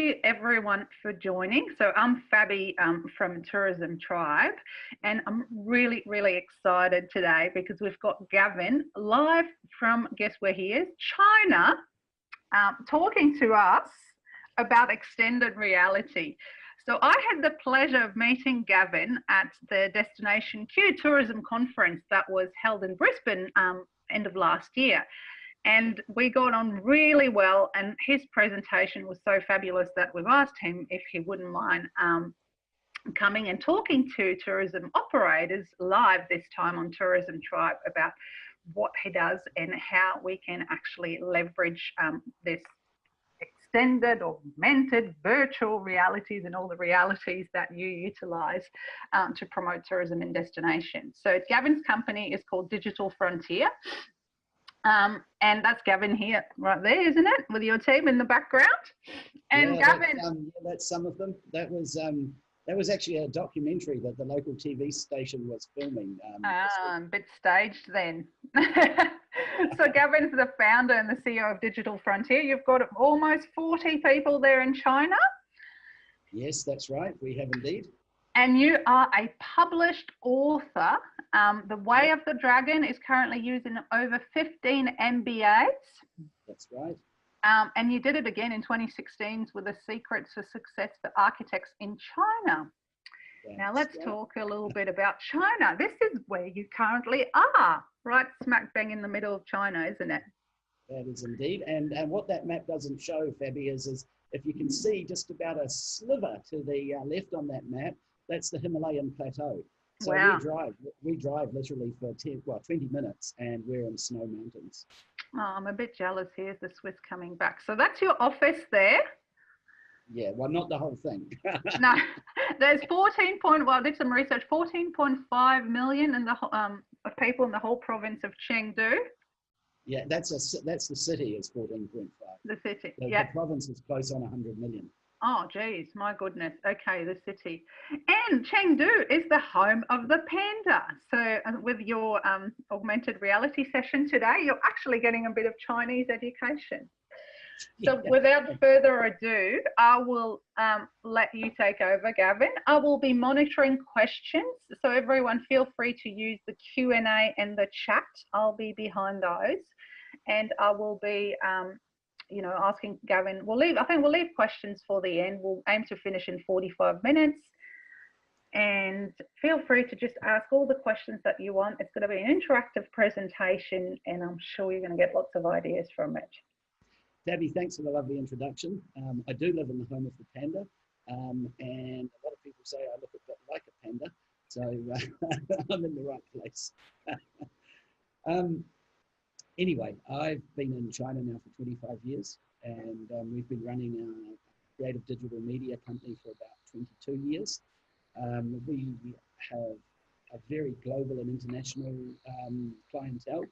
you everyone for joining. So I'm Fabi from Tourism Tribe, and I'm really, really excited today because we've got Gavin live from, guess where he is? China, talking to us about extended reality. So I had the pleasure of meeting Gavin at the Destination Q Tourism Conference that was held in Brisbane end of last year. And we got on really well, and his presentation was so fabulous that we've asked him if he wouldn't mind coming and talking to tourism operators live this time on Tourism Tribe about what he does and how we can actually leverage this extended, augmented, virtual realities and all the realities that you utilise to promote tourism in destinations. So Gavin's company is called Digital Frontier. And that's Gavin here, right there, isn't it? With your team in the background. And yeah, Gavin, that's some of them. That was actually a documentary that the local TV station was filming. a bit staged then. So Gavin's the founder and the CEO of Digital Frontier. You've got almost 40 people there in China. Yes, that's right. We have indeed. And you are a published author. The Way of the Dragon is currently used in over 15 MBAs. That's right. And you did it again in 2016 with the Secrets for Success for Architects in China. Now let's talk a little bit about China. This is where you currently are, right smack bang in the middle of China, isn't it? That is indeed. And what that map doesn't show, Fabi, is if you can see just about a sliver to the left on that map, that's the Himalayan plateau. So wow. we drive literally for 20 minutes, and we're in snow mountains. Oh, I'm a bit jealous. Here's the Swiss coming back. So that's your office there. Yeah, well, not the whole thing. No, there's I did some research, 14.5 million in the of people in the whole province of Chengdu. Yeah, that's the city is 14.5. The city, The province is close on 100 million. Oh, geez, my goodness. Okay, the city. And Chengdu is the home of the panda. So with your augmented reality session today, you're actually getting a bit of Chinese education. So without further ado, I will let you take over, Gavin. I will be monitoring questions. So everyone feel free to use the Q&A and the chat. I'll be behind those. And I will be asking Gavin, I think we'll leave questions for the end. We'll aim to finish in 45 minutes. And feel free to just ask all the questions that you want. It's going to be an interactive presentation, and I'm sure you're going to get lots of ideas from it. Fabi, thanks for the lovely introduction. I do live in the home of the panda, and a lot of people say I look a bit like a panda, so I'm in the right place. Anyway, I've been in China now for 25 years, and we've been running a creative digital media company for about 22 years. We have a very global and international clientele.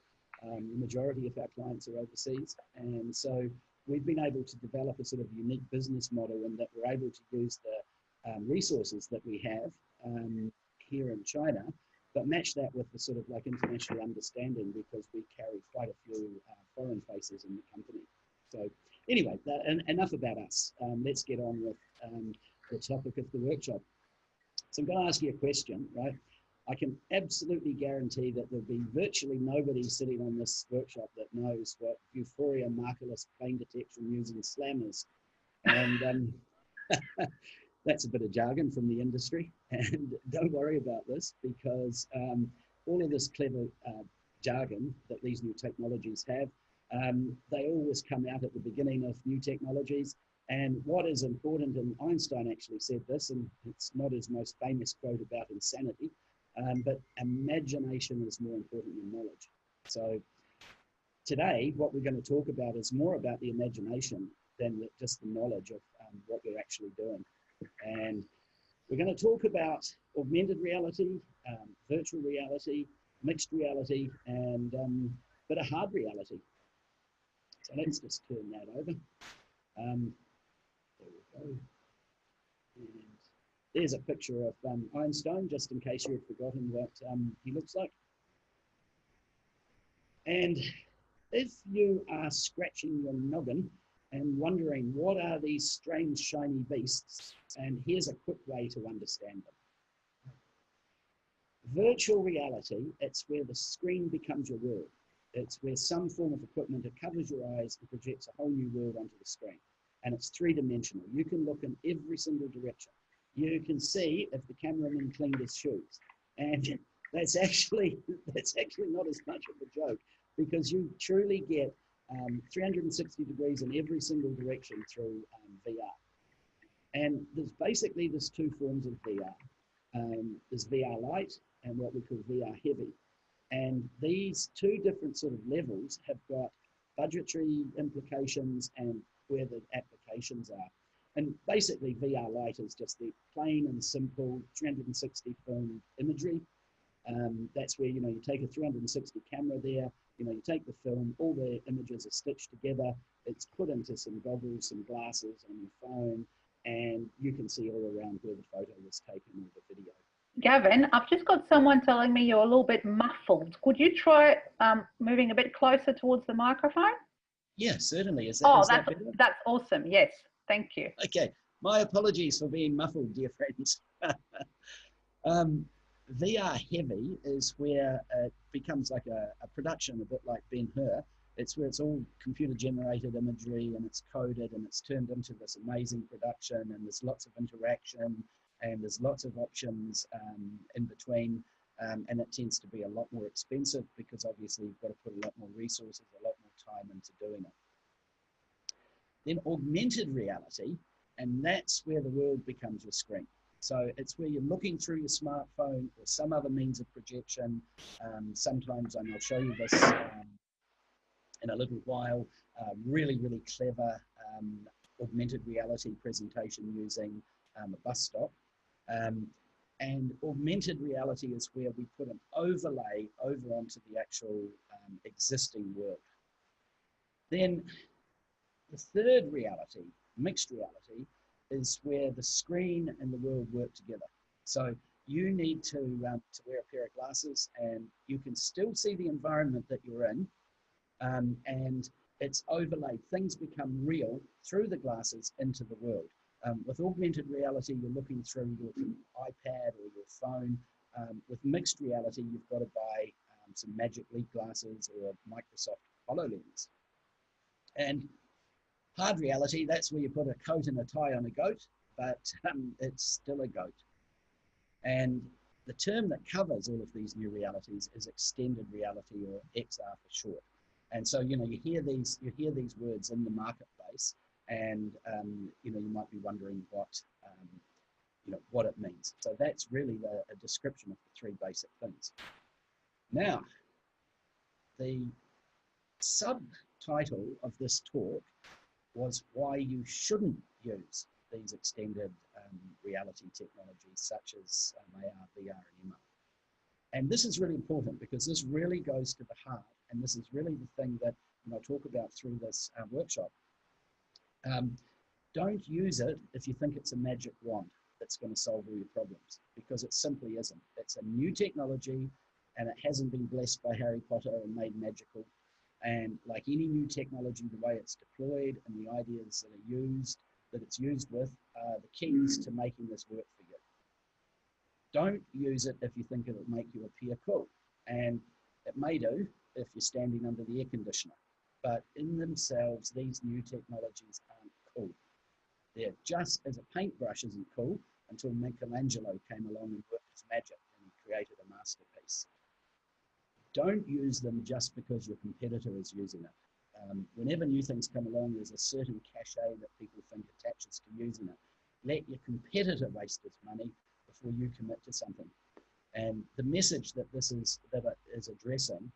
The majority of our clients are overseas, and so we've been able to develop a sort of unique business model in that we're able to use the resources that we have here in China, but match that with the sort of like international understanding, because we carry quite a few foreign faces in the company. So anyway, enough about us. Let's get on with the topic of the workshop. So I'm going to ask you a question, right? I can absolutely guarantee that there'll be virtually nobody sitting on this workshop that knows what euphoria markerless plane detection using SLAM is. And that's a bit of jargon from the industry. And don't worry about this, because all of this clever jargon that these new technologies have, they always come out at the beginning of new technologies. And what is important, and Einstein actually said this, and it's not his most famous quote about insanity, but imagination is more important than knowledge. So today, what we're going to talk about is more about the imagination than just the knowledge of what we're actually doing. And we're going to talk about augmented reality, virtual reality, mixed reality, and a bit of hard reality. So let's just turn that over. There we go. And there's a picture of Einstein, just in case you've forgotten what he looks like. And if you are scratching your noggin and wondering, what are these strange shiny beasts? And here's a quick way to understand them. Virtual reality, it's where the screen becomes your world. It's where some form of equipment that covers your eyes and projects a whole new world onto the screen. And it's three-dimensional. You can look in every single direction. You can see if the cameraman cleaned his shoes. And that's actually not as much of a joke, because you truly get 360 degrees in every single direction through VR. And there's two forms of VR. There's VR Lite and what we call VR Heavy. And these two different sort of levels have got budgetary implications and where the applications are. And basically VR Lite is just the plain and simple 360 film imagery. That's where, you take a 360 camera there, you take the film, all the images are stitched together, it's put into some goggles, some glasses on your phone, and you can see all around where the photo was taken or the video. Gavin, I've just got someone telling me you're a little bit muffled. Could you try moving a bit closer towards the microphone? Yeah, certainly. Is that better? That's awesome. Yes, thank you. Okay, my apologies for being muffled, dear friends. VR Heavy is where it becomes like a production, a bit like Ben-Hur. It's where it's all computer-generated imagery and it's coded and it's turned into this amazing production, and there's lots of interaction and there's lots of options in between, and it tends to be a lot more expensive because obviously you've got to put a lot more resources, a lot more time into doing it. Then augmented reality, and that's where the world becomes your screen. So it's where you're looking through your smartphone or some other means of projection. Sometimes, and I'll show you this in a little while, really, really clever augmented reality presentation using a bus stop. And augmented reality is where we put an overlay over onto the actual existing world. Then the third reality, mixed reality, is where the screen and the world work together. So you need to wear a pair of glasses and you can still see the environment that you're in, and it's overlaid. Things become real through the glasses into the world. With augmented reality, you're looking through your iPad or your phone. With mixed reality, you've got to buy some Magic Leap glasses or Microsoft HoloLens. And hard reality, that's where you put a coat and a tie on a goat, but it's still a goat. And the term that covers all of these new realities is extended reality, or XR for short. And so, you hear these words in the marketplace, and you might be wondering what it means. So that's really a description of the three basic things. Now, the subtitle of this talk was why you shouldn't use these extended reality technologies such as AR, VR, and MR. And this is really important because this really goes to the heart, and this is really the thing that I talk about through this workshop. Don't use it if you think it's a magic wand that's going to solve all your problems, because it simply isn't. It's a new technology, and it hasn't been blessed by Harry Potter and made magical. And like any new technology, the way it's deployed and the ideas that it's used with are the keys to making this work for you. Don't use it if you think it'll make you appear cool. And it may do if you're standing under the air conditioner. But in themselves, these new technologies aren't cool. They're just as a paintbrush isn't cool until Michelangelo came along and worked his magic and he created a masterpiece. Don't use them just because your competitor is using it. Whenever new things come along, there's a certain cachet that people think attaches to using it. Let your competitor waste his money before you commit to something. And the message that it is addressing,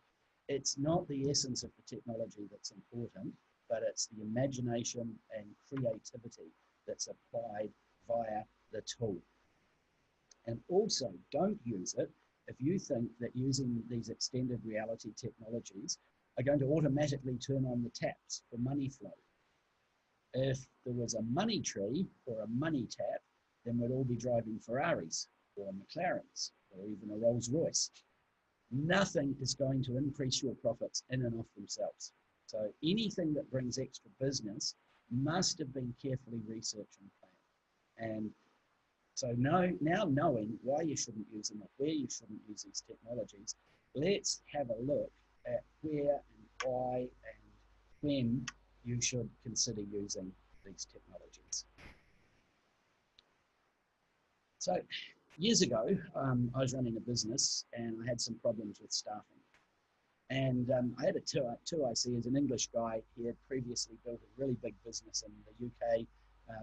it's not the essence of the technology that's important, but it's the imagination and creativity that's applied via the tool. And also, don't use it if you think that using these extended reality technologies are going to automatically turn on the taps for money flow. If there was a money tree or a money tap, then we'd all be driving Ferraris or McLarens or even a Rolls Royce. Nothing is going to increase your profits in and of themselves. So anything that brings extra business must have been carefully researched and planned. And so now knowing why you shouldn't use them or where you shouldn't use these technologies, let's have a look at where and why and when you should consider using these technologies. So years ago, I was running a business and I had some problems with staffing. And I had a two IC as an English guy. He had previously built a really big business in the UK.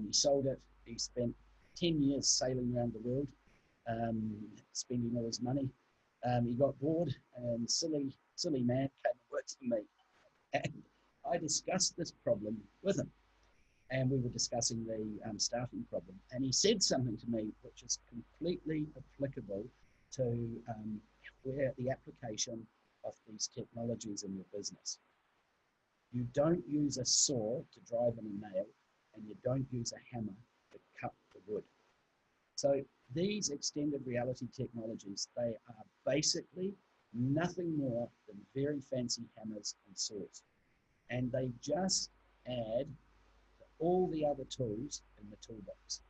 He sold it. He spent 10 years sailing around the world, spending all his money. He got bored and silly man came and worked for me. And I discussed this problem with him. And we were discussing the staffing problem. And he said something to me which is completely applicable to where the application of these technologies in your business. You don't use a saw to drive in a nail, and you don't use a hammer to cut the wood. So these extended reality technologies, they are basically nothing more than very fancy hammers and saws. And they just add all the other tools in the toolbox.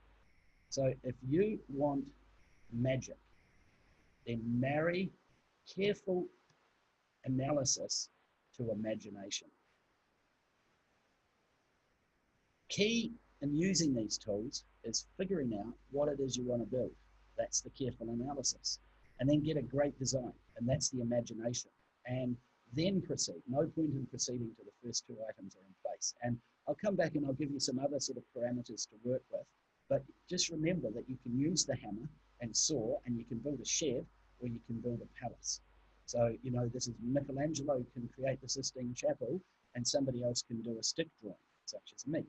So if you want magic, then marry careful analysis to imagination. Key in using these tools is figuring out what it is you want to build. That's the careful analysis. And then get a great design, and that's the imagination. And then proceed. No point in proceeding till the first two items are in place. And I'll come back and I'll give you some other sort of parameters to work with. But just remember that you can use the hammer and saw, and you can build a shed, or you can build a palace. So, you know, this is Michelangelo can create the Sistine Chapel, and somebody else can do a stick drawing, such as me.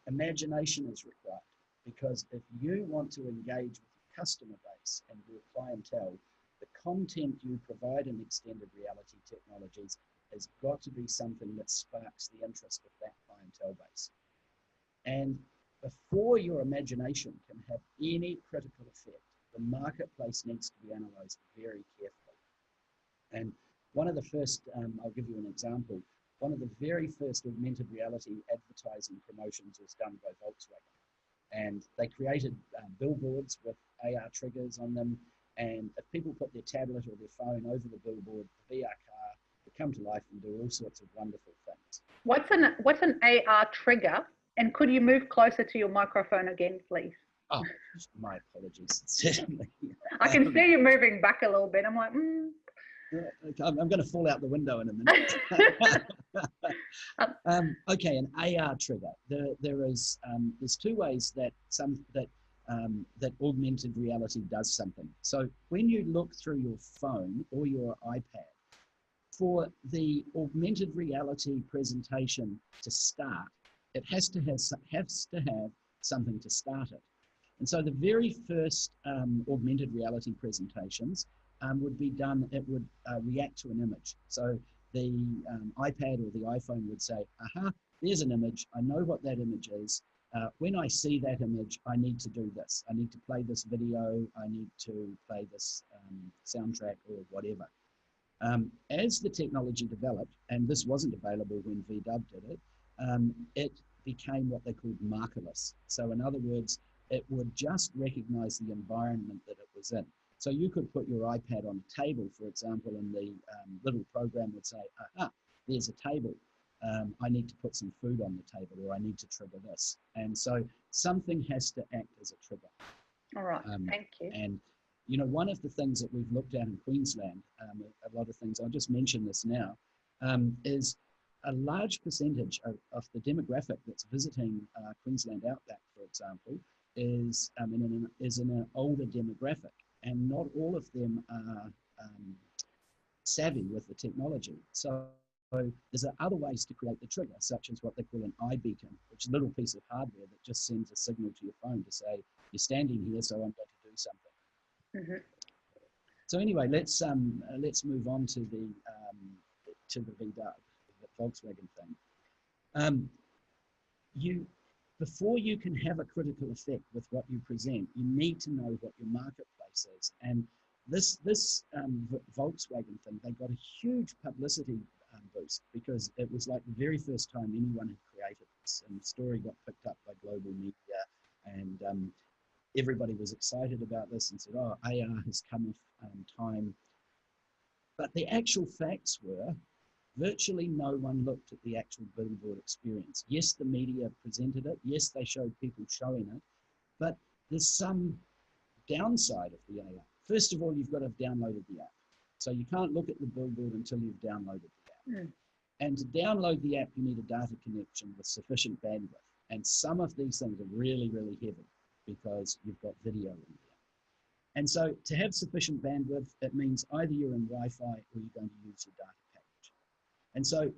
Imagination is required, because if you want to engage with your customer base and your clientele, the content you provide in extended reality technologies has got to be something that sparks the interest of that clientele base. And before your imagination can have any critical effect, the marketplace needs to be analysed very carefully. And one of the first, I'll give you an example, one of the very first augmented reality advertising promotions was done by Volkswagen. And they created billboards with AR triggers on them. And if people put their tablet or their phone over the billboard, the VR car will come to life and do all sorts of wonderful things. What's an AR trigger? And could you move closer to your microphone again, please? Oh, my apologies. Certainly. I can see you moving back a little bit. I'm like, I'm going to fall out the window in a minute. Okay, an AR trigger. There's two ways that that augmented reality does something. So when you look through your phone or your iPad, for the augmented reality presentation to start, it has to have something to start it. And so the very first augmented reality presentations would be done, it would react to an image. So the iPad or the iPhone would say, aha, there's an image, I know what that image is. When I see that image, I need to do this. I need to play this video, I need to play this soundtrack or whatever. As the technology developed, and this wasn't available when VW did it, it became what they called markerless. So in other words, it would just recognize the environment that it was in. So you could put your iPad on a table, for example, and the little program would say, aha, there's a table. I need to put some food on the table, or I need to trigger this. And so something has to act as a trigger. all right, thank you. And, you know, one of the things that we've looked at in Queensland, a lot of things, I'll just mention this now, is a large percentage of the demographic that's visiting Queensland Outback, for example, is in an older demographic, and not all of them are savvy with the technology. So there's other ways to create the trigger, such as what they call an iBeacon, which is a little piece of hardware that just sends a signal to your phone to say, you're standing here, so I'm going to do something. Mm-hmm. So anyway, let's move on to the VW, the Volkswagen thing. Before you can have a critical effect with what you present, you need to know what your marketplace is. And this Volkswagen thing, they got a huge publicity boost, because it was like the very first time anyone had created months, and the story got picked up by global media, and everybody was excited about this and said, oh, AR has come off time. But the actual facts were virtually no one looked at the actual billboard experience. Yes, the media presented it. Yes, they showed people showing it. But there's some downside of the AR. First of all, you've got to have downloaded the app. So you can't look at the billboard until you've downloaded the app. And to download the app, you need a data connection with sufficient bandwidth. And some of these things are really, really heavy because you've got video in there. And so to have sufficient bandwidth, it means either you're in Wi-Fi or you're going to use your data package. And so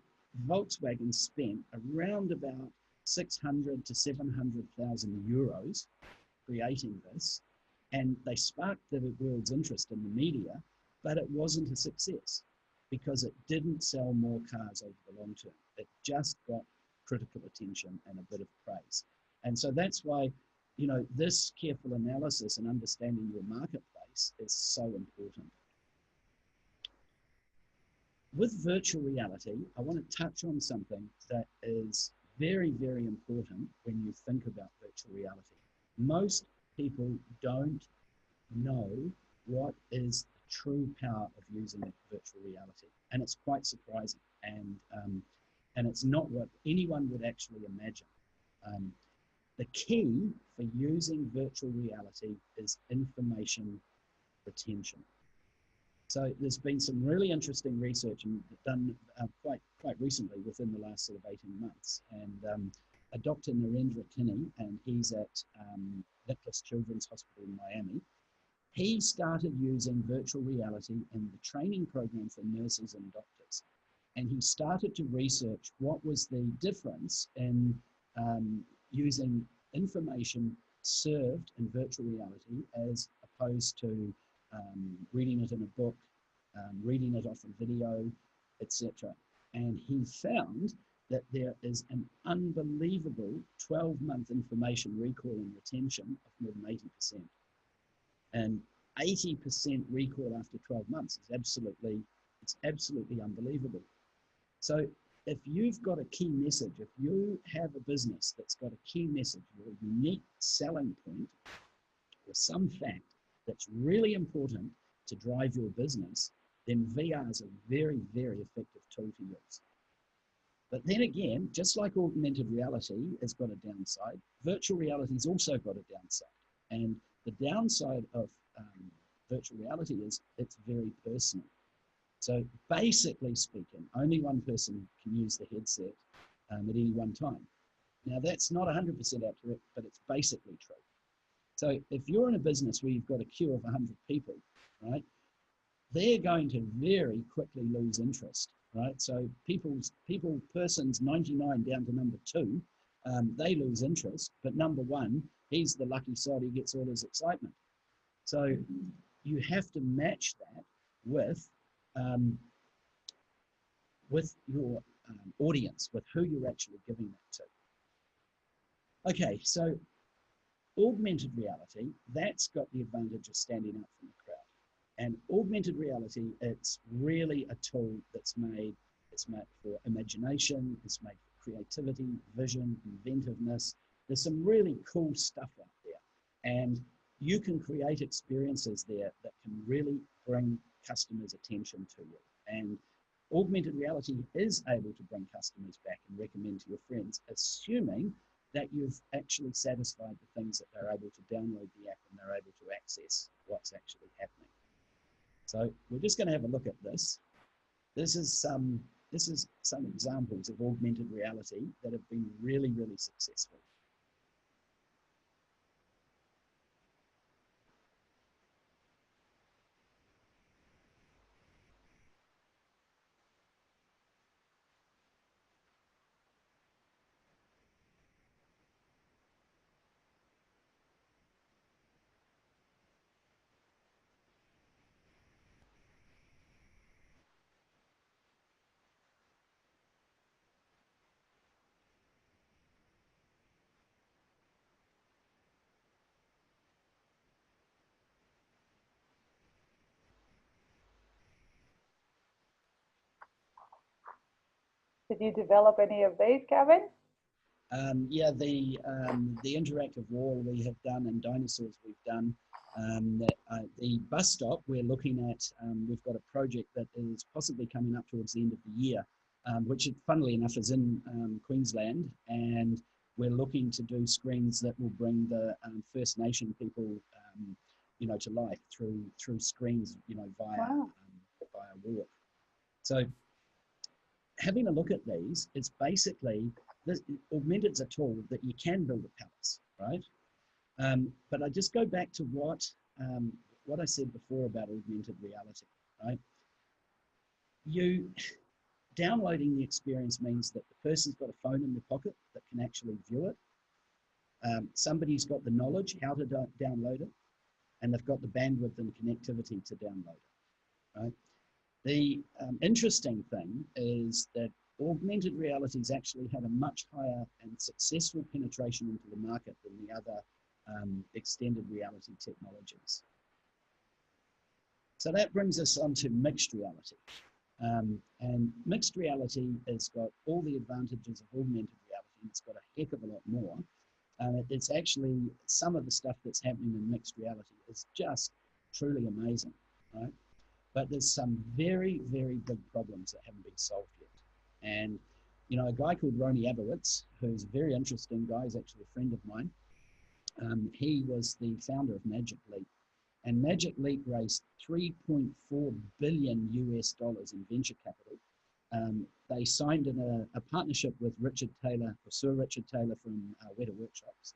Volkswagen spent around about 600 to 700,000 euros creating this, and they sparked the world's interest in the media, but it wasn't a success because it didn't sell more cars over the long term. It just got critical attention and a bit of praise. And so that's why, you know, this careful analysis and understanding your marketplace is so important. With virtual reality, I want to touch on something that is very, very important when you think about virtual reality. Most people don't know what is the true power of using virtual reality, and it's quite surprising, and it's not what anyone would actually imagine. The key for using virtual reality is information retention. So there's been some really interesting research and done quite recently within the last sort of 18 months. And a Dr. Narendra Kinney, and he's at Nicholas Children's Hospital in Miami, he started using virtual reality in the training program for nurses and doctors. And he started to research what was the difference in using information served in virtual reality as opposed to reading it in a book, reading it off a video, etc. And he found that there is an unbelievable 12-month information recall and retention of more than 80%. And 80% recall after 12 months is absolutely unbelievable. So if you've got a key message, if you have a business that's got a key message or a unique selling point or some fact that's really important to drive your business, then VR is a very, very effective tool to use. But then again, just like augmented reality has got a downside, virtual reality's also got a downside. And the downside of virtual reality is it's very personal. So basically speaking, only one person can use the headset at any one time. Now that's not 100% accurate, but it's basically true. So if you're in a business where you've got a queue of 100 people, right, they're going to very quickly lose interest, right? So persons 99 down to number 2, they lose interest, but number 1, he's the lucky sod, he gets all his excitement. So you have to match that with your audience, with who you're actually giving that to. Okay, so augmented reality, that's got the advantage of standing out from the crowd. And augmented reality, it's really a tool that's made for imagination, it's made for creativity, vision, inventiveness. There's some really cool stuff out there. And you can create experiences there that can really bring customers' attention to you. And augmented reality is able to bring customers back and recommend to your friends, assuming that you've actually satisfied the things that they're able to download the app and they're able to access what's actually happening. So we're just going to have a look at this. This is some examples of augmented reality that have been really, really successful. Did you develop any of these, Gavin? Yeah, the interactive wall we have done and dinosaurs we've done. The bus stop we're looking at, we've got a project that is possibly coming up towards the end of the year, which funnily enough is in Queensland, and we're looking to do screens that will bring the First Nation people, you know, to life through screens, you know, via walk. So having a look at these, it's basically, Augmented's a tool that you can build a palace, right? But I just go back to what I said before about augmented reality, right? Downloading the experience means that the person's got a phone in their pocket that can actually view it. Somebody's got the knowledge how to download it, and they've got the bandwidth and connectivity to download it, right? The interesting thing is that augmented reality has actually had a much higher and successful penetration into the market than the other extended reality technologies. So that brings us on to mixed reality. And mixed reality has got all the advantages of augmented reality, and it's got a heck of a lot more. It's actually, some of the stuff that's happening in mixed reality is just truly amazing, right? But there's some very, very big problems that haven't been solved yet. And, you know, a guy called Remy, who's a very interesting guy, is actually a friend of mine. He was the founder of Magic Leap. And Magic Leap raised $3.4 billion US in venture capital. They signed in a partnership with Richard Taylor, or Sir Richard Taylor from Weta Workshops.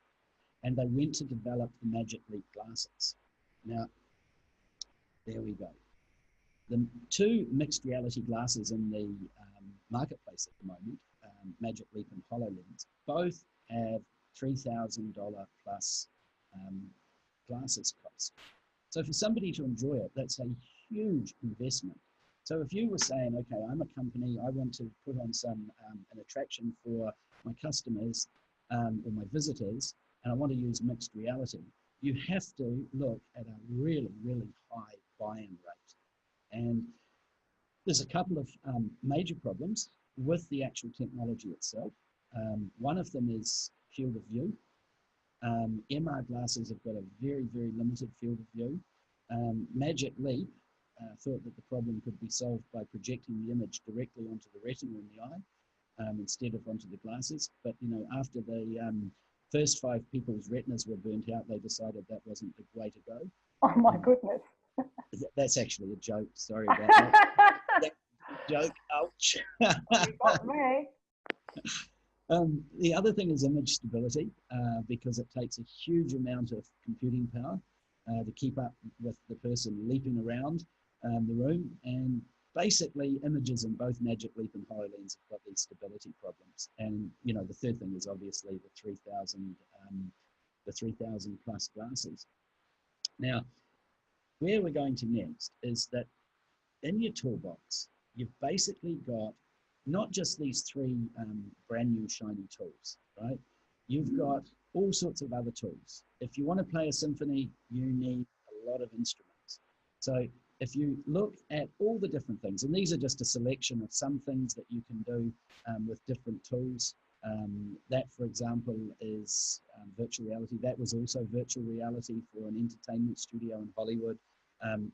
And they went to develop the Magic Leap glasses. Now, there we go. The two mixed reality glasses in the marketplace at the moment, Magic Leap and HoloLens, both have $3,000 plus glasses cost. So for somebody to enjoy it, that's a huge investment. So if you were saying, okay, I'm a company, I want to put on an attraction for my customers or my visitors, and I want to use mixed reality, you have to look at a really, really high buy-in rate. And there's a couple of major problems with the actual technology itself. One of them is field of view. MR glasses have got a very, very limited field of view. Magic Leap thought that the problem could be solved by projecting the image directly onto the retina in the eye instead of onto the glasses. But, you know, after the first 5 people's retinas were burnt out, they decided that wasn't the way to go. Oh my goodness. That's actually a joke. Sorry about that. Joke. Ouch. You got me. The other thing is image stability, because it takes a huge amount of computing power to keep up with the person leaping around the room. And basically, images in both Magic Leap and HoloLens have got these stability problems. And, you know, the third thing is obviously the 3,000 plus glasses. Now, where we're going to next is that in your toolbox, you've basically got not just these 3 brand new shiny tools, right? You've got all sorts of other tools. If you want to play a symphony, you need a lot of instruments. So if you look at all the different things, and these are just a selection of some things that you can do with different tools. That, for example, is virtual reality. That was also virtual reality for an entertainment studio in Hollywood.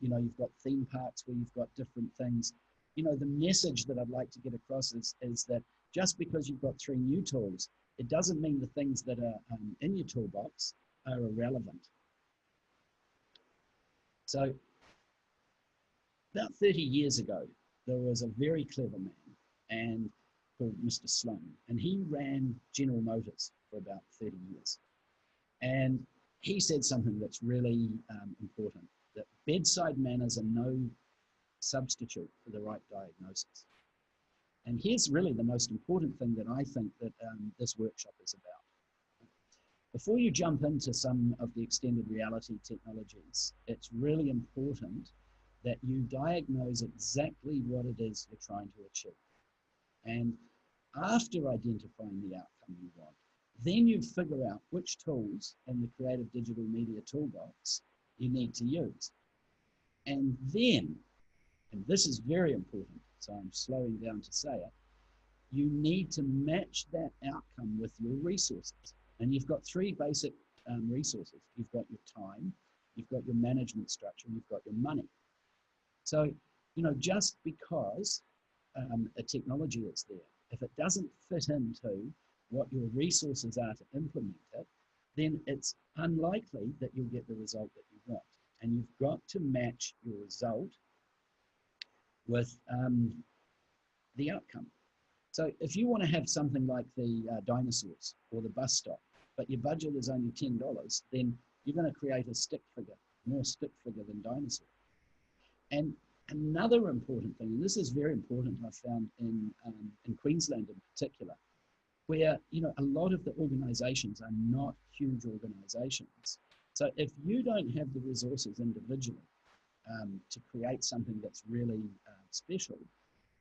You know, you've got theme parks where you've got different things. You know, the message that I'd like to get across is that just because you've got 3 new tools, it doesn't mean the things that are in your toolbox are irrelevant. So about 30 years ago, there was a very clever man called Mr. Sloan, and he ran General Motors for about 30 years. And he said something that's really important, that bedside manners are no substitute for the right diagnosis. And here's really the most important thing that I think that this workshop is about. Before you jump into some of the extended reality technologies, it's really important that you diagnose exactly what it is you're trying to achieve. And after identifying the outcome you want, then you figure out which tools in the creative digital media toolbox you need to use. And then, and this is very important, so I'm slowing down to say it, you need to match that outcome with your resources. And you've got three basic resources. You've got your time, you've got your management structure, and you've got your money. So, just because a technology is there, if it doesn't fit into what your resources are to implement it, then it's unlikely that you'll get the result that you want. And you've got to match your result with the outcome. So if you want to have something like the dinosaurs or the bus stop, but your budget is only $10, then you're going to create a stick figure, more stick figure than dinosaur. And another important thing, and this is very important, I found in Queensland in particular, where a lot of the organisations are not huge organisations. So if you don't have the resources individually to create something that's really special,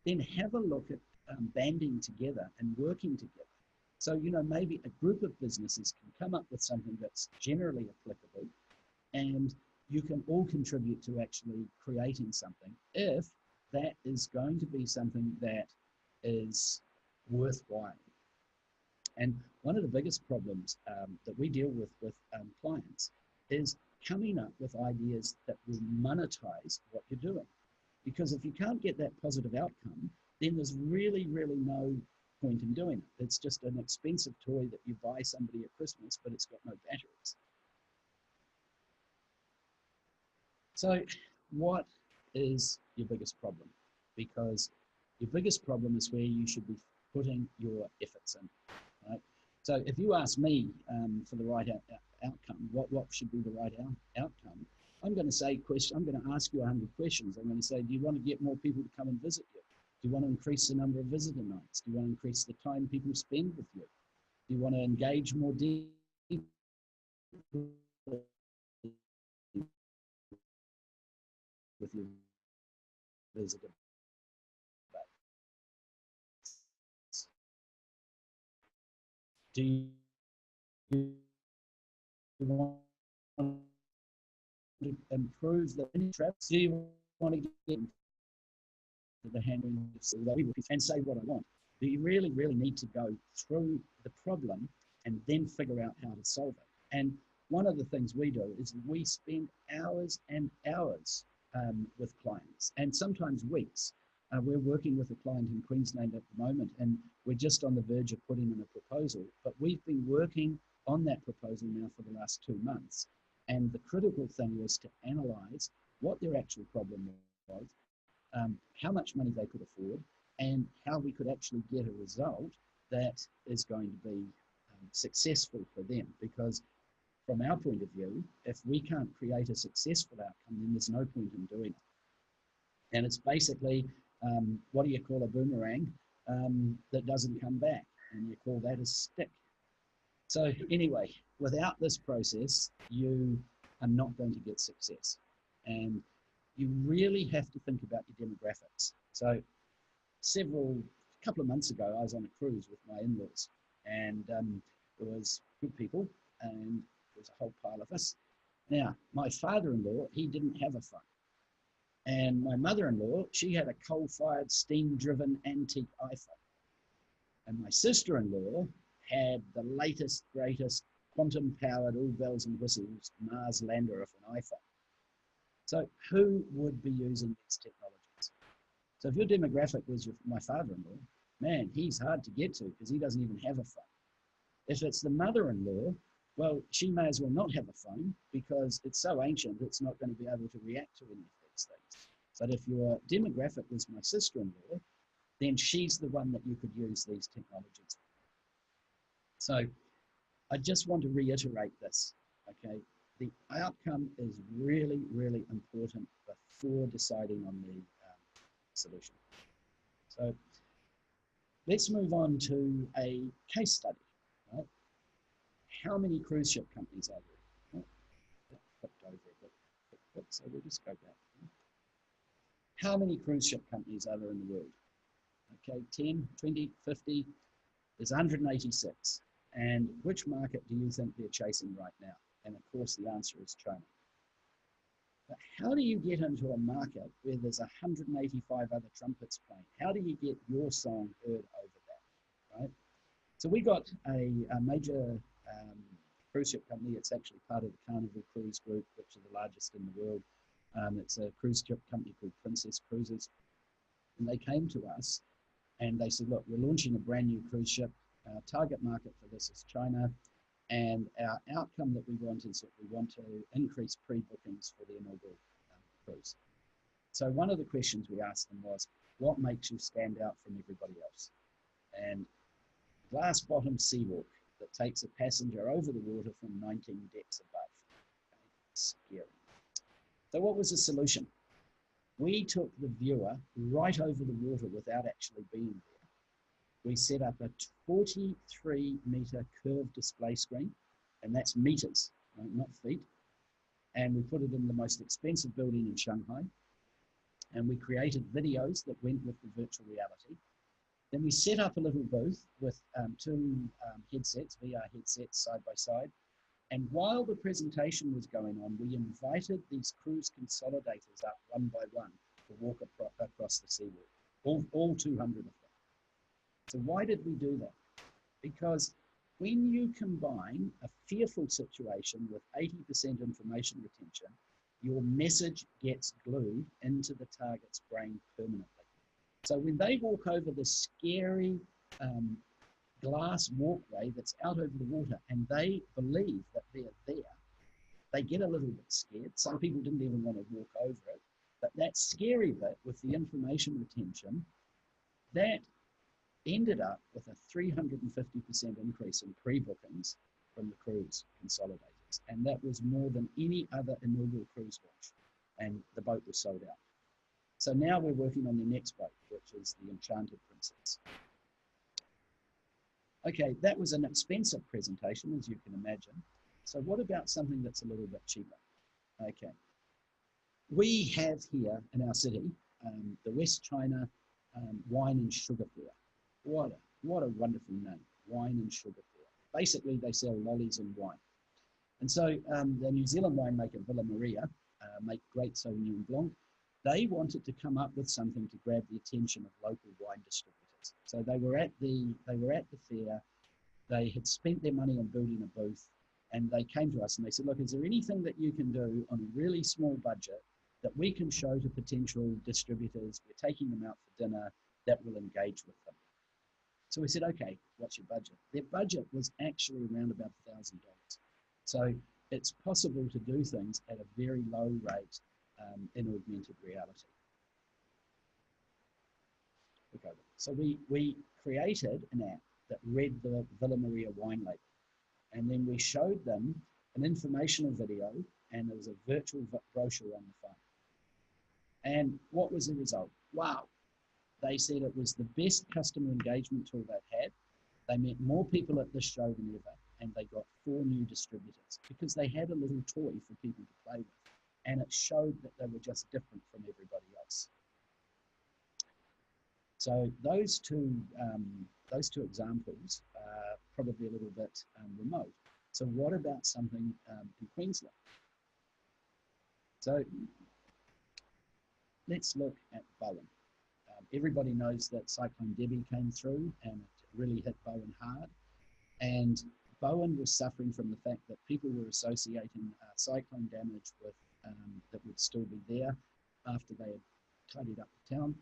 then have a look at banding together and working together. So, maybe a group of businesses can come up with something that's generally applicable, and you can all contribute to actually creating something if that is going to be something that is worthwhile. And one of the biggest problems that we deal with clients is coming up with ideas that will monetize what you're doing. Because if you can't get that positive outcome, then there's really, really no point in doing it. It's just an expensive toy that you buy somebody at Christmas, but it's got no batteries. So what is your biggest problem? Because your biggest problem is where you should be putting your efforts in, right? So if you ask me for the right outcome, what should be the right outcome, I'm going to say, I'm going to ask you 100 questions. I'm going to say, do you want to get more people to come and visit you? Do you want to increase the number of visitor nights? Do you want to increase the time people spend with you? Do you want to engage more deeply with your visitor base? Do you want to improve the traps? Do you want to get the handling and say what I want? Do you really, really need to go through the problem and then figure out how to solve it? And one of the things we do is we spend hours and hours with clients, and sometimes weeks. We're working with a client in Queensland at the moment, and we're just on the verge of putting in a proposal, but we've been working on that proposal now for the last 2 months. And the critical thing was to analyze what their actual problem was, how much money they could afford, and how we could actually get a result that is going to be successful for them. Because from our point of view, if we can't create a successful outcome, then there's no point in doing it. And it's basically, what do you call a boomerang that doesn't come back? And you call that a stick. So anyway, without this process, you are not going to get success. And you really have to think about your demographics. So a couple of months ago, I was on a cruise with my in-laws, and there was good people, and there was a whole pile of us. Now, my father-in-law, he didn't have a phone. And my mother-in-law, she had a coal-fired, steam-driven antique iPhone. And my sister-in-law had the latest, greatest, quantum-powered, all bells and whistles, Mars lander of an iPhone. So who would be using these technologies? So if your demographic was my father-in-law, man, he's hard to get to because he doesn't even have a phone. If it's the mother-in-law, well, she may as well not have a phone because it's so ancient, it's not going to be able to react to any of these things. But if your demographic was my sister-in-law, then she's the one that you could use these technologies. So I just want to reiterate this, okay? The outcome is really, really important before deciding on the solution. So let's move on to a case study, right? How many cruise ship companies are there? Oh, that flipped over a bit, so we'll just go back. How many cruise ship companies are there in the world? Okay, 10, 20, 50, there's 186. And which market do you think they're chasing right now? And of course, the answer is China. But how do you get into a market where there's 185 other trumpets playing? How do you get your song heard over that? right? So we got a major cruise ship company. It's actually part of the Carnival Cruise Group, which are the largest in the world. It's a cruise ship company called Princess Cruises. And they came to us and they said, look, we're launching a brand new cruise ship. Our target market for this is China. And our outcome that we want is that we want to increase pre-bookings for the inaugural cruise. So one of the questions we asked them was, what makes you stand out from everybody else? And glass bottom seawalk that takes a passenger over the water from 19 decks above. Okay, scary. So what was the solution? We took the viewer right over the water without actually being there. We set up a 43-meter curved display screen, and that's meters, not feet. And we put it in the most expensive building in Shanghai. And we created videos that went with the virtual reality. Then we set up a little booth with two headsets, VR headsets side by side. And while the presentation was going on, we invited these cruise consolidators up one by one to walk across the seawall, all 200 of them. So why did we do that? Because when you combine a fearful situation with 80% information retention, your message gets glued into the target's brain permanently. So when they walk over the scary glass walkway that's out over the water and they believe that they're there, they get a little bit scared. Some people didn't even want to walk over it. But that scary bit with the information retention, that ended up with a 350% increase in pre-bookings from the cruise consolidators. And that was more than any other inaugural cruise launch. And the boat was sold out. So now we're working on the next boat, which is the Enchanted Princess. Okay, that was an expensive presentation, as you can imagine. So what about something that's a little bit cheaper? Okay. We have here in our city, the West China Wine and Sugar Fair. What a wonderful name, Wine and Sugar Fair. Basically, they sell lollies and wine. And so the New Zealand winemaker Villa Maria make great Sauvignon Blanc. They wanted to come up with something to grab the attention of local wine distributors. So they were at the fair. They had spent their money on building a booth, and they came to us and they said, look, is there anything that you can do on a really small budget that we can show to potential distributors? We're taking them out for dinner, that will engage with them. So we said, okay, what's your budget? Their budget was actually around about $1,000. So it's possible to do things at a very low rate in augmented reality. Okay. So we created an app that read the Villa Maria wine label. And then we showed them an informational video, and there was a virtual brochure on the phone. And what was the result? Wow. They said it was the best customer engagement tool they've had. They met more people at this show than ever, and they got 4 new distributors because they had a little toy for people to play with. And it showed that they were just different from everybody else. So those two examples are probably a little bit remote. So what about something in Queensland? So let's look at Bowen. Everybody knows that Cyclone Debbie came through and it really hit Bowen hard. And Bowen was suffering from the fact that people were associating cyclone damage with that would still be there after they had tidied up the town.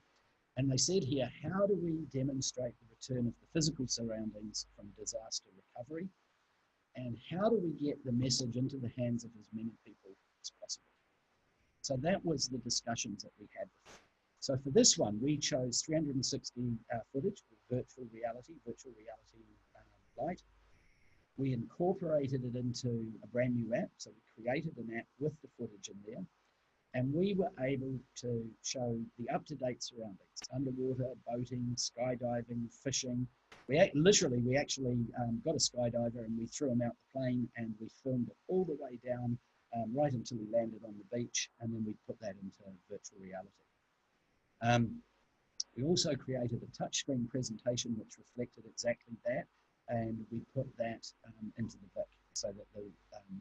And they said here, how do we demonstrate the return of the physical surroundings from disaster recovery? And how do we get the message into the hands of as many people as possible? So that was the discussions that we had. So for this one, we chose 360 footage with virtual reality light. We incorporated it into a brand new app. So we created an app with the footage in there. And we were able to show the up-to-date surroundings, underwater, boating, skydiving, fishing. We actually got a skydiver and we threw him out the plane and we filmed it all the way down right until he landed on the beach, and then we put that into virtual reality. We also created a touchscreen presentation which reflected exactly that, and we put that into the Vic so that the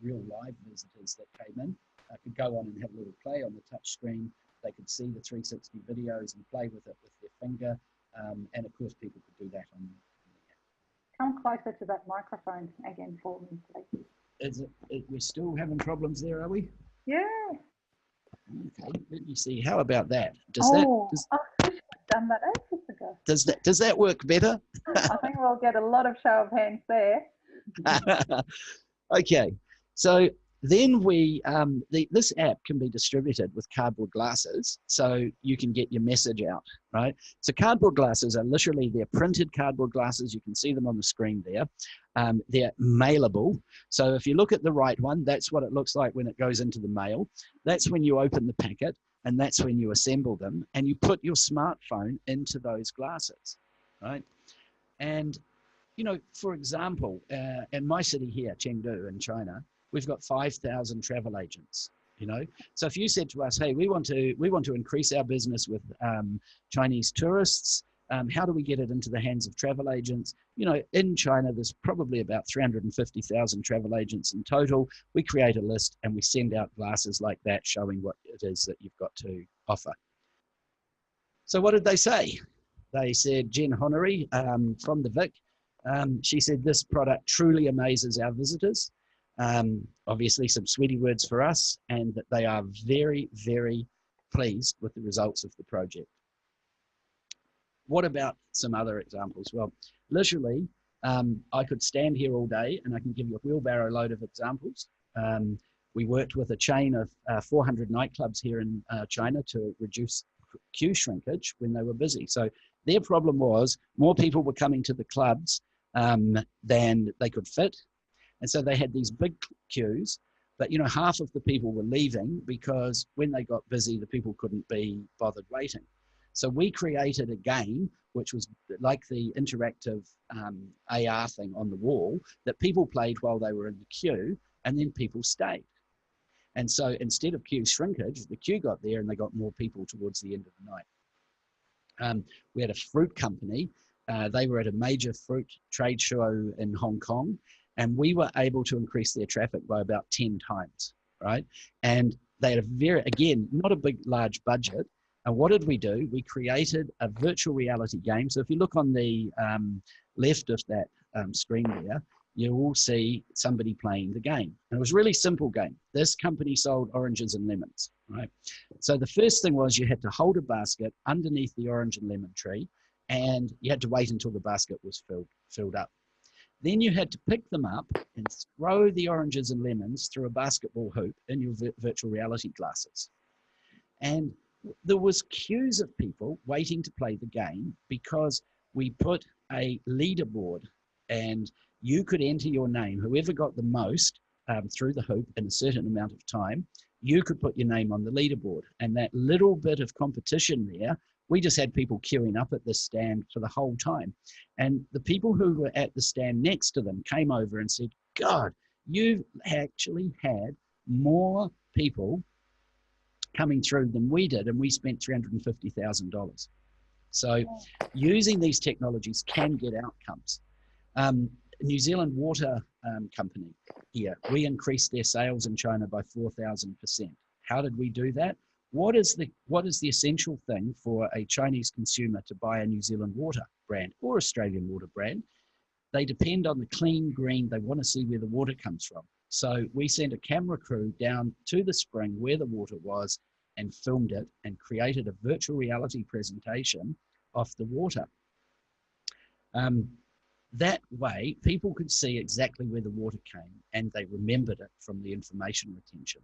real live visitors that came in could go on and have a little play on the touch screen. They could see the 360 videos and play with it with their finger. And of course, people could do that on the app. Come closer to that microphone again for me, please. We're still having problems there, are we? Yeah. Okay, let me see. How about that? I wish I'd done that ages ago. Does that work better? I think we'll get a lot of show of hands there. Okay, so then this app can be distributed with cardboard glasses, so you can get your message out, right? So cardboard glasses are literally, they're printed cardboard glasses. You can see them on the screen there. They're mailable. So if you look at the right one, that's what it looks like when it goes into the mail. That's when you open the packet, and that's when you assemble them, and you put your smartphone into those glasses, right? And you know, for example, in my city here, Chengdu in China, we've got 5,000 travel agents. You know, so if you said to us, "Hey, we want to increase our business with Chinese tourists. How do we get it into the hands of travel agents?" You know, in China, there's probably about 350,000 travel agents in total. We create a list and we send out glasses like that, showing what it is that you've got to offer. So what did they say? They said, Jen Honorary from the Vic. She said, "This product truly amazes our visitors." Obviously some sweetie words for us, and that they are very, very pleased with the results of the project. What about some other examples? Well, literally, I could stand here all day and I can give you a wheelbarrow load of examples. We worked with a chain of 400 nightclubs here in China to reduce queue shrinkage when they were busy. So their problem was more people were coming to the clubs than they could fit. And so they had these big queues, but you know, half of the people were leaving because when they got busy, the people couldn't be bothered waiting. So we created a game, which was like the interactive AR thing on the wall, that people played while they were in the queue, and then people stayed. And so instead of queue shrinkage, the queue got there and they got more people towards the end of the night. We had a fruit company. They were at a major fruit trade show in Hong Kong, and we were able to increase their traffic by about 10 times, right? And they had a very, again, not a big, large budget. And what did we do? We created a virtual reality game. So if you look on the left of that screen there, you will see somebody playing the game. And it was a really simple game. This company sold oranges and lemons, right? So the first thing was you had to hold a basket underneath the orange and lemon tree, and you had to wait until the basket was filled up. Then you had to pick them up and throw the oranges and lemons through a basketball hoop in your virtual reality glasses. And there was queues of people waiting to play the game because we put a leaderboard, and you could enter your name. Whoever got the most through the hoop in a certain amount of time, you could put your name on the leaderboard. And that little bit of competition there, we just had people queuing up at this stand for the whole time. And the people who were at the stand next to them came over and said, "God, you've actually had more people coming through than we did, and we spent $350,000. So using these technologies can get outcomes. New Zealand Water Company here, we increased their sales in China by 4,000%. How did we do that? What is the essential thing for a Chinese consumer to buy a New Zealand water brand or Australian water brand? They depend on the clean green. They want to see where the water comes from. So we sent a camera crew down to the spring where the water was and filmed it and created a virtual reality presentation of the water. That way, people could see exactly where the water came, and they remembered it from the information retention.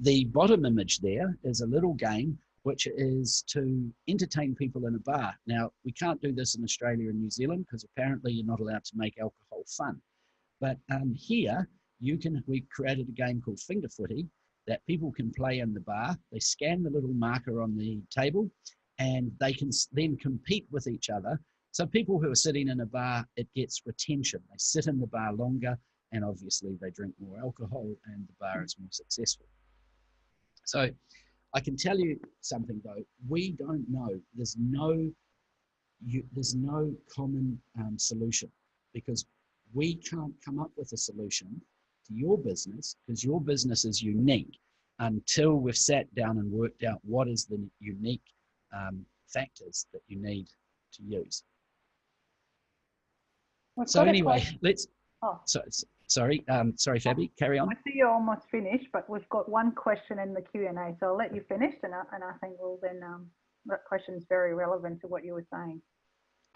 The bottom image there is a little game which is to entertain people in a bar. Now, we can't do this in Australia and New Zealand because apparently you're not allowed to make alcohol fun. But here, we created a game called Finger Footy that people can play in the bar. They scan the little marker on the table, and they can then compete with each other. So people who are sitting in a bar, it gets retention. They sit in the bar longer, and obviously they drink more alcohol, and the bar is more successful. So I can tell you something though, we don't know. There's no common solution, because we can't come up with a solution to your business, because your business is unique, until we've sat down and worked out what is the unique factors that you need to use. So anyway, let's. Oh. Sorry, Fabi, carry on. I see you're almost finished, but we've got one question in the Q&A, so I'll let you finish, and I think we'll then, that question is very relevant to what you were saying.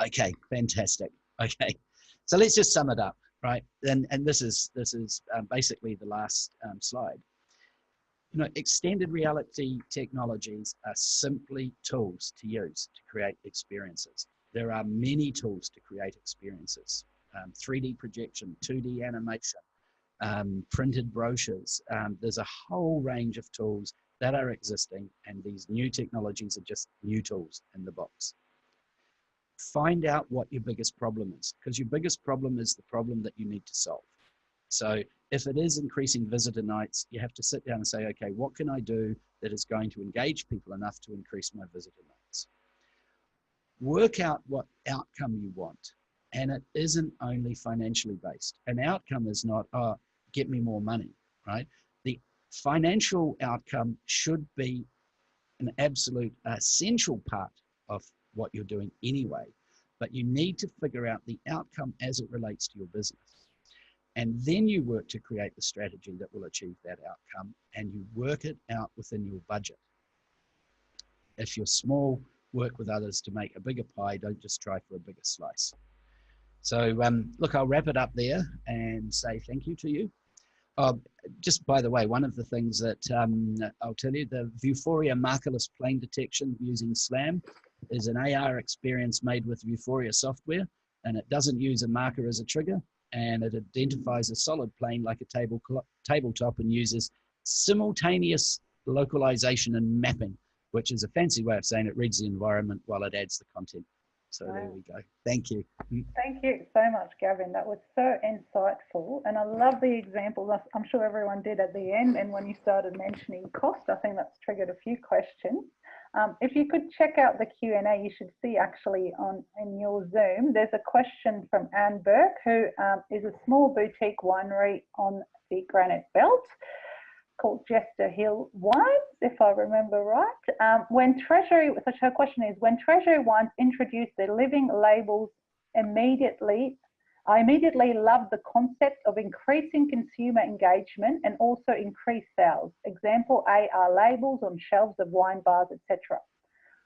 Okay, fantastic. Okay, so let's just sum it up, right? And this is basically the last slide. You know, extended reality technologies are simply tools to use to create experiences. There are many tools to create experiences. 3D projection, 2D animation, printed brochures. There's a whole range of tools that are existing, and these new technologies are just new tools in the box. Find out what your biggest problem is, because your biggest problem is the problem that you need to solve. So if it is increasing visitor nights, you have to sit down and say, okay, what can I do that is going to engage people enough to increase my visitor nights? Work out what outcome you want. And it isn't only financially based. An outcome is not, oh, get me more money, right? The financial outcome should be an absolute essential part of what you're doing anyway, but you need to figure out the outcome as it relates to your business. And then you work to create the strategy that will achieve that outcome, and you work it out within your budget. If you're small, work with others to make a bigger pie, don't just try for a bigger slice. So look, I'll wrap it up there and say thank you to you. Just by the way, one of the things that I'll tell you, the Vuforia markerless plane detection using SLAM is an AR experience made with Vuforia software, and it doesn't use a marker as a trigger, and it identifies a solid plane like a tabletop and uses simultaneous localization and mapping, which is a fancy way of saying it reads the environment while it adds the content. So there we go. Thank you. Thank you so much, Gavin. That was so insightful. And I love the example. I'm sure everyone did at the end. And when you started mentioning cost, I think that's triggered a few questions. If you could check out the Q&A, you should see actually in your Zoom, there's a question from Anne Burke, who is a small boutique winery on the Granite Belt called Jester Hill Wines, if I remember right. So her question is, when Treasury Wines introduced the living labels, I immediately loved the concept of increasing consumer engagement and also increased sales. Example, AR labels on shelves of wine bars, etc.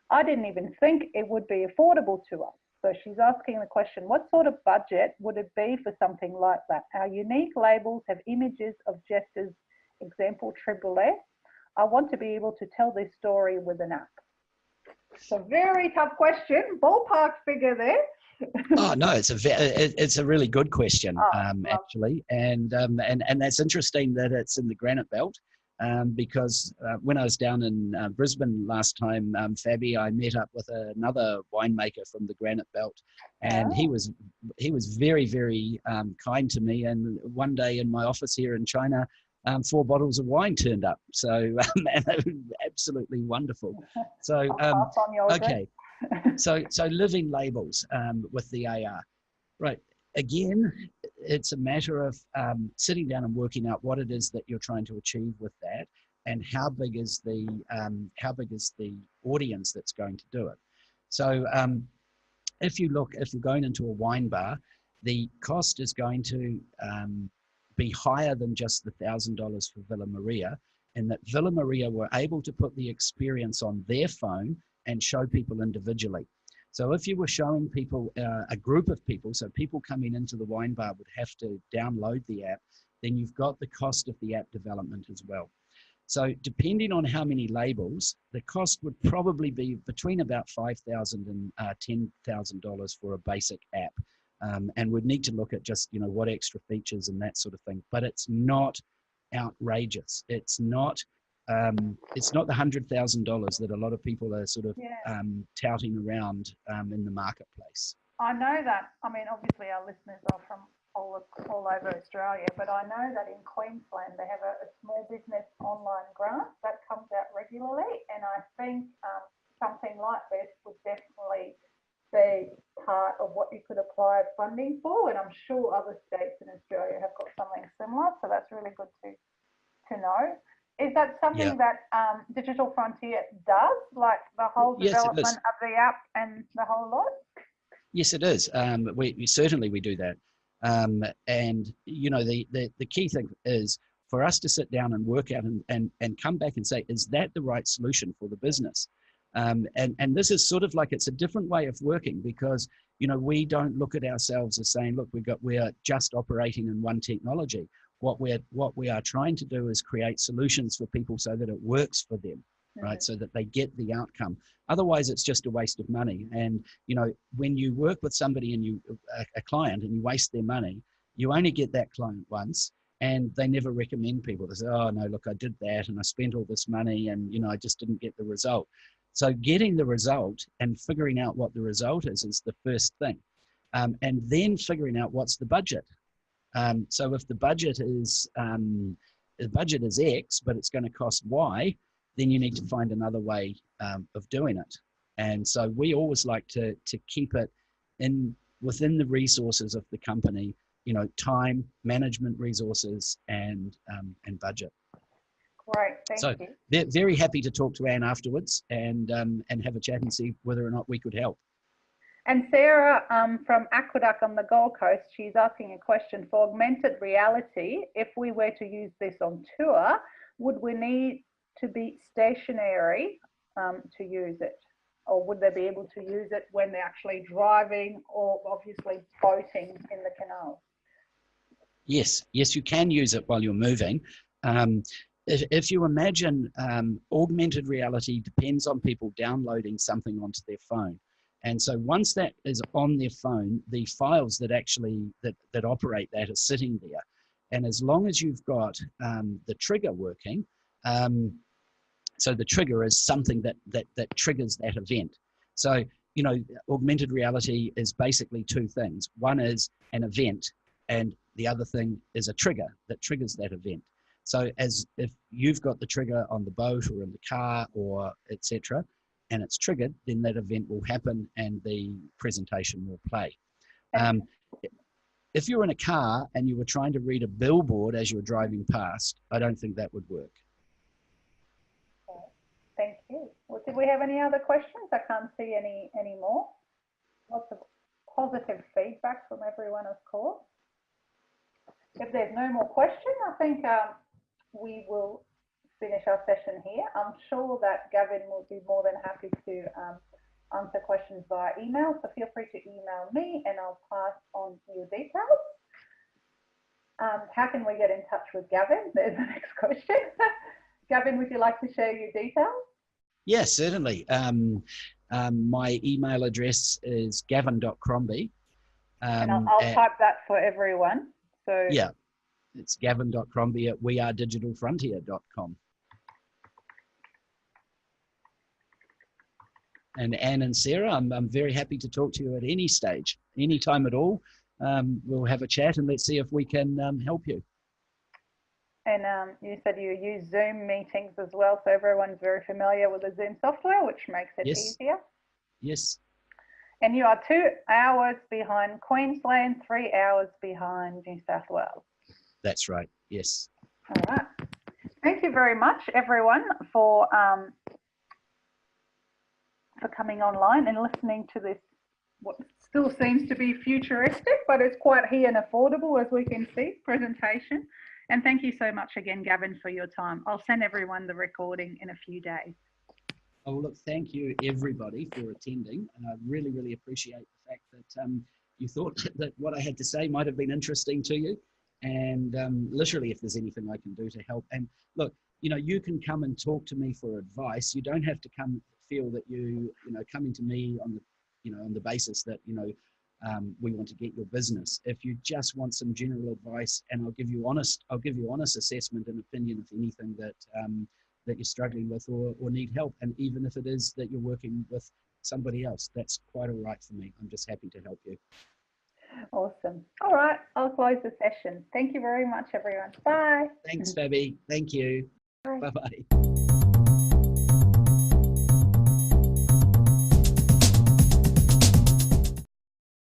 I didn't even think it would be affordable to us. So she's asking the question, what sort of budget would it be for something like that? Our unique labels have images of Jester's example, Triple S. I want to be able to tell this story with an app. So very tough question. Ballpark figure there. Oh no, it's a really good question, actually, and that's interesting that it's in the Granite Belt, because when I was down in Brisbane last time, Fabi, I met up with another winemaker from the Granite Belt, and he was very, very kind to me. And one day in my office here in China, 4 bottles of wine turned up. So and they were absolutely wonderful. So okay. So living labels with the AR, right? Again, it's a matter of sitting down and working out what it is that you're trying to achieve with that, and how big is the audience that's going to do it. So if you're going into a wine bar, the cost is going to be higher than just the $1,000 for Villa Maria, and that Villa Maria were able to put the experience on their phone and show people individually. So if you were showing people, a group of people, so people coming into the wine bar would have to download the app, then you've got the cost of the app development as well. So depending on how many labels, the cost would probably be between about $5,000 and $10,000 for a basic app. And we'd need to look at just, what extra features and that sort of thing, but it's not outrageous. It's not the $100,000 that a lot of people are sort of touting around in the marketplace. I know that. I mean, obviously our listeners are from all over Australia, but I know that in Queensland they have a small business online grant that comes out regularly, and I think something like this would definitely be part of what you could apply funding for, and I'm sure other states in Australia have got something similar, so that's really good to know. Is that something that Digital Frontier does, like the whole development of the app and the whole lot? Yes, it is. We certainly we do that. And you know, the key thing is for us to sit down and work out and come back and say, is that the right solution for the business? And this is sort of like, it's a different way of working, because, you know, we don't look at ourselves as saying, look, we are just operating in one technology. What we are trying to do is create solutions for people so that it works for them, right? So that they get the outcome. Otherwise, it's just a waste of money. And, you know, when you work with somebody and a client, and you waste their money, you only get that client once, and they never recommend people. They say, oh no, look, I did that and I spent all this money and, you know, I just didn't get the result. So getting the result and figuring out what the result is the first thing. And then figuring out what's the budget. So if the budget is X, but it's going to cost Y, then you need to find another way of doing it. And so we always like to keep it within the resources of the company, you know, time, management resources, and budget. Great, thank so you. They're very happy to talk to Anne afterwards and have a chat and see whether or not we could help. And Sarah from Aqueduct on the Gold Coast, she's asking a question for augmented reality. If we were to use this on tour, would we need to be stationary to use it? Or would they be able to use it when they're actually driving or obviously boating in the canal? Yes, you can use it while you're moving. If you imagine, augmented reality depends on people downloading something onto their phone. And so once that is on their phone, the files that actually that operate that are sitting there. And as long as you've got the trigger working, so the trigger is something that triggers that event. So, you know, augmented reality is basically two things. One is an event, and the other thing is a trigger that triggers that event. So if you've got the trigger on the boat or in the car or etc., and it's triggered, then that event will happen and the presentation will play. If you're in a car and you were trying to read a billboard as you were driving past, I don't think that would work. Thank you. Well, did we have any other questions? I can't see any more. Lots of positive feedback from everyone, of course. If there's no more questions, I think we will finish our session here. I'm sure that Gavin will be more than happy to answer questions via email. So feel free to email me and I'll pass on your details. How can we get in touch with Gavin? There's the next question. Gavin, would you like to share your details? Yes, certainly. My email address is gavin.crombie. And I'll type that for everyone. So yeah, it's gavin.crombie@wearedigitalfrontier.com. And Anne and Sarah, I'm very happy to talk to you at any stage, any time at all. We'll have a chat and let's see if we can help you. And you said you use Zoom meetings as well, so everyone's very familiar with the Zoom software, which makes it easier. Yes. And you are 2 hours behind Queensland, 3 hours behind New South Wales. That's right, yes. All right. Thank you very much, everyone, for coming online and listening to this, what still seems to be futuristic, but it's quite here and affordable, as we can see, presentation. And thank you so much again, Gavin, for your time. I'll send everyone the recording in a few days. Oh, look, thank you, everybody, for attending. And I really, really appreciate the fact that you thought that what I had to say might have been interesting to you. And literally, if there's anything I can do to help. And look, you know, you can come and talk to me for advice. You don't have to feel that you know, coming to me on the, you know, on the basis that, you know, we want to get your business. If you just want some general advice, and I'll give you honest assessment and opinion of anything that that you're struggling with or need help. And even if it is that you're working with somebody else, that's quite all right for me. I'm just happy to help you. Awesome. All right, I'll close the session. Thank you very much, everyone. Bye. Thanks, Fabi. Thank you. Bye. Bye-bye.